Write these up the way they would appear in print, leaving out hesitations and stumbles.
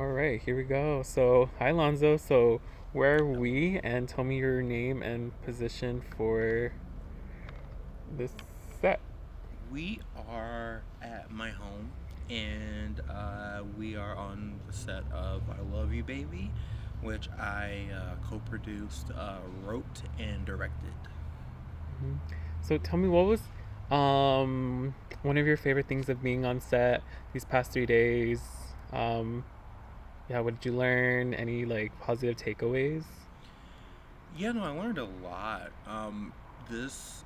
All right, here we go. So, hi Lonzo. So, where are we? And tell me your name and position for this set. We are at my home and we are on the set of I Love You Baby, which I co produced, wrote, and directed. Mhm. So, tell me what was one of your favorite things of being on set these past 3 days? Um, yeah, what did you learn? Any like positive takeaways? Yeah, no, I learned a lot. This,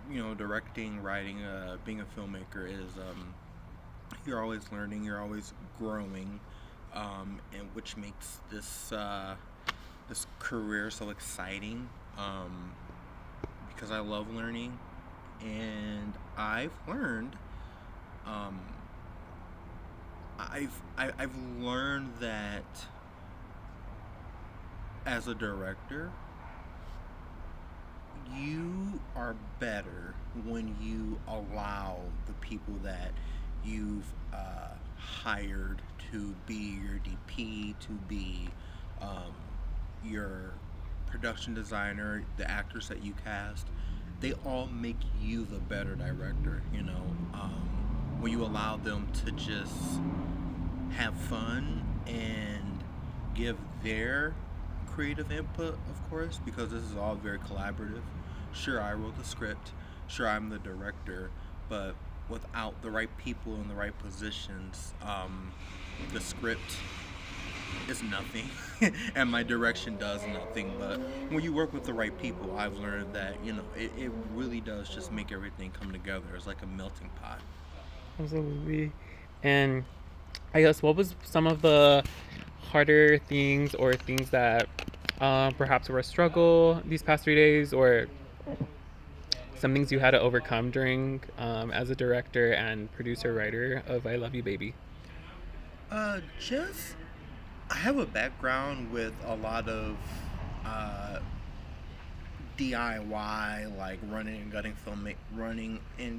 directing, writing, being a filmmaker is you're always learning, you're always growing, and which makes this career so exciting. Because I love learning, and I've learned, um, I've learned that as a director, you are better when you allow the people that you've hired to be your DP, to be um, your production designer, the actors that you cast. They all make you the better director. When you allow them to just have fun and give their creative input, of course, because this is all very collaborative. Sure, I wrote the script, sure, I'm the director, but without the right people in the right positions, the script is nothing and my direction does nothing. But when you work with the right people, I've learned that it really does just make everything come together. It's like a melting pot. Absolutely. And I guess what was some of the harder things or things that perhaps were a struggle these past 3 days, or some things you had to overcome during as a director and producer writer of I Love You Baby? Just I have a background with a lot of uh, DIY, like running and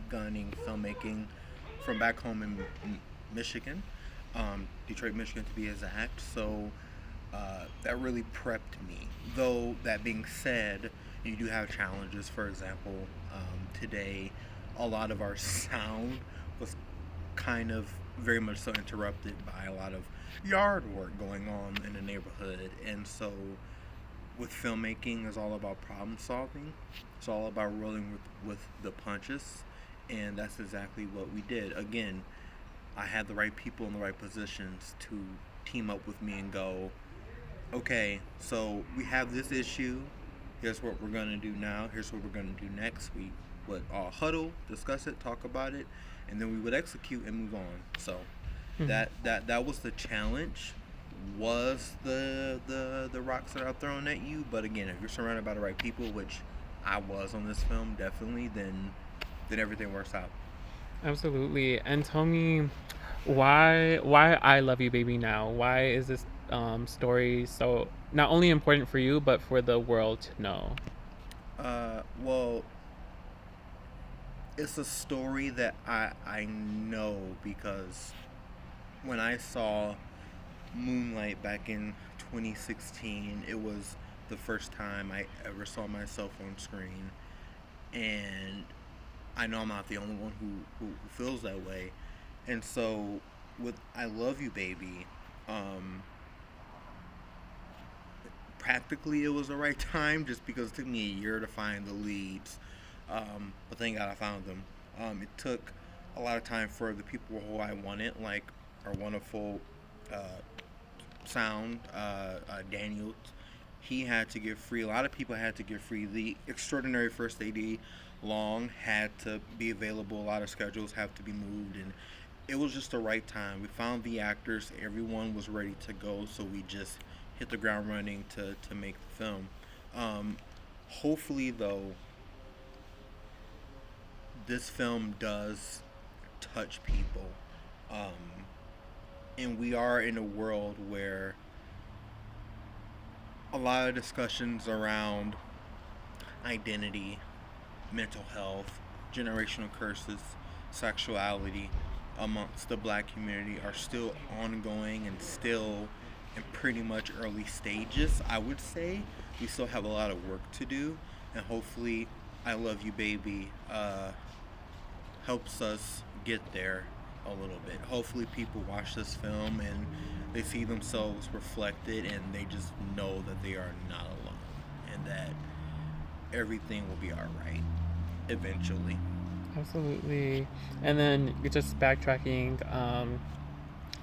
gunning filmmaking from back home in Michigan, Detroit, Michigan, to be exact. So that really prepped me. Though that being said, you do have challenges. For example, today, a lot of our sound was kind of very much so interrupted by a lot of yard work going on in the neighborhood, and so with filmmaking is all about problem solving. It's all about rolling with the punches, and that's exactly what we did. Again, I had the right people in the right positions to team up with me and go, okay, so we have this issue. Here's what we're gonna do now. Here's what we're gonna do next. We would all huddle, discuss it, talk about it, and then we would execute and move on. So Mhm. that was the challenge. Was the rocks that are thrown at you? But again, if you're surrounded by the right people, which I was on this film, definitely, then everything works out. Absolutely. And tell me why I Love You Baby now? Why is this story so not only important for you but for the world to know? Well, it's a story that I know because when I saw Moonlight back in 2016, it was the first time I ever saw myself on screen, and I know I'm not the only one who feels that way. And so with I Love You Baby, um, practically it was the right time just because it took me a year to find the leads. But thank God I found them. It took a lot of time for the people who I wanted, like our wonderful uh, sound, Daniel. He had to get free. A lot of people had to get free. The extraordinary first AD Long had to be available. A lot of schedules have to be moved, and it was just the right time. We found the actors. Everyone was ready to go, so we just hit the ground running to make the film. Um, Hopefully, though, this film does touch people. Um, and we are in a world where a lot of discussions around identity, mental health, generational curses, sexuality. amongst the black community are still ongoing and still in pretty much early stages, I would say. We still have a lot of work to do, and hopefully, I Love You Baby helps us get there a little bit. Hopefully, people watch this film and they see themselves reflected and they just know that they are not alone and that everything will be alright eventually. Absolutely. And then just backtracking,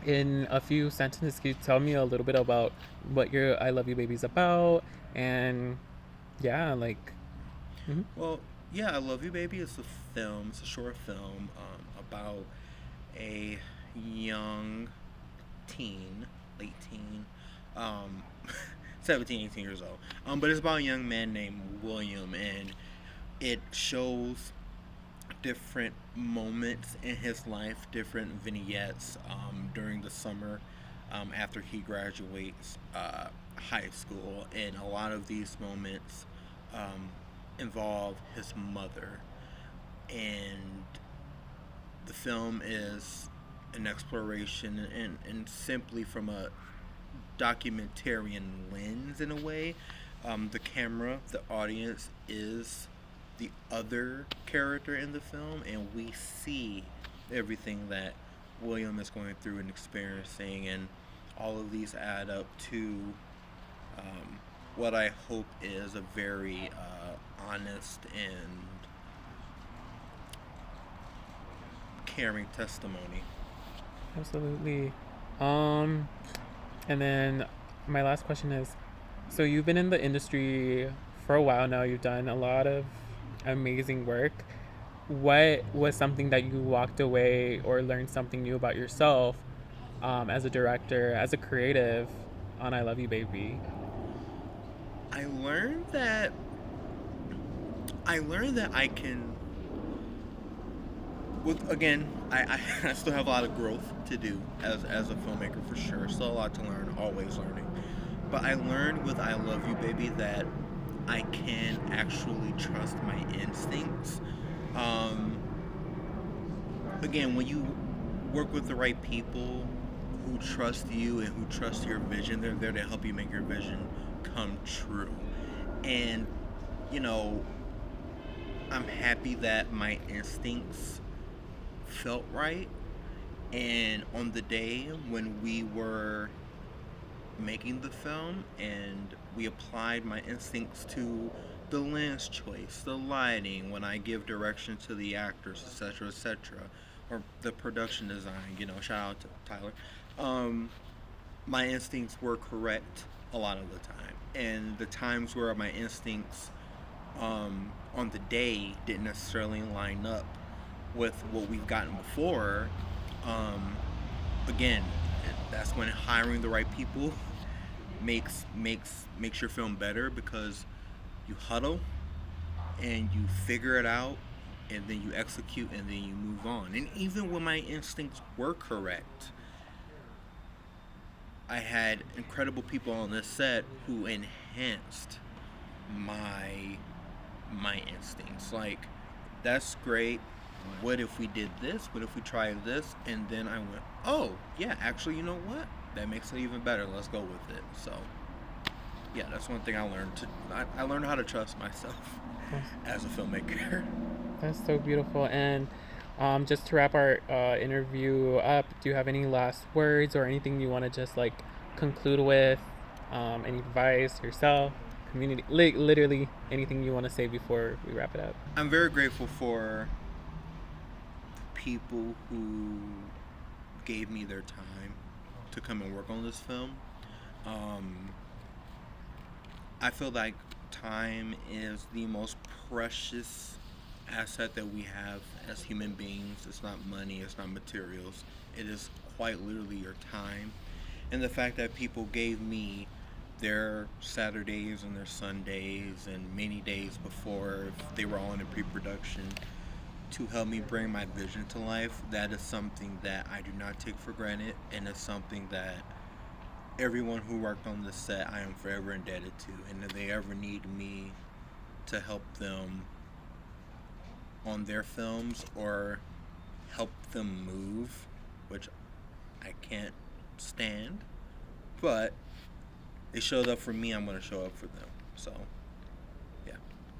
in a few sentences, can you tell me a little bit about what your I Love You Baby's about? And yeah, like, mhm. Well, yeah, I Love You Baby is a film, it's a short film about a young teen, late teen, um, 17, 18 years old. But it's about a young man named William, and it shows different moments in his life, different vignettes during the summer after he graduates high school. And a lot of these moments um, involve his mother. And the film is an exploration and simply from a documentarian lens in a way. The camera, the audience is the other character in the film, and we see everything that William is going through and experiencing, and all of these add up to um, what I hope is a very honest and caring testimony. Absolutely. Um, and then my last question is, so you've been in the industry for a while now. You've done a lot of amazing work. What was something that you walked away or learned something new about yourself, as a director, as a creative on I Love You Baby? I learned that I can with again I still have a lot of growth to do as a filmmaker for sure. Still a lot to learn, always learning. But I learned with I Love You Baby that I can actually trust my instincts. Um, Again, when you work with the right people who trust you and who trust your vision, they're there to help you make your vision come true. And you know, I'm happy that my instincts felt right. And on the day when we were making the film and we applied my instincts to the lens choice, the lighting, when I give direction to the actors, etc., etc., or the production design, shout out to Tyler. Um, my instincts were correct a lot of the time. And the times where my instincts on the day didn't necessarily line up with what we've gotten before, um, again, that's when hiring the right people makes your film better because you huddle and you figure it out and then you execute and then you move on. And even when my instincts were correct, I had incredible people on this set who enhanced my my instincts. Like, that's great. What if we did this? What if we tried this? And then I went, oh, yeah, actually, you know what? That makes it even better. Let's go with it. So, yeah, that's one thing I learned. I learned how to trust myself That's, as a filmmaker. that's so beautiful. And just to wrap our interview up, do you have any last words or anything you want to just like conclude with? Any advice yourself, community, literally anything you want to say before we wrap it up? I'm very grateful for people who gave me their time to come and work on this film. Um, I feel like time is the most precious asset that we have as human beings. It's not money, it's not materials. It is quite literally your time. And the fact that people gave me their Saturdays and their Sundays and many days before, if they were all in pre production, to help me bring my vision to life, that is something that I do not take for granted. And it's something that everyone who worked on this set I am forever indebted to. And if they ever need me to help them on their films or help them move, which I can't stand. But they showed up for me. I'm gonna show up for them. So, yeah.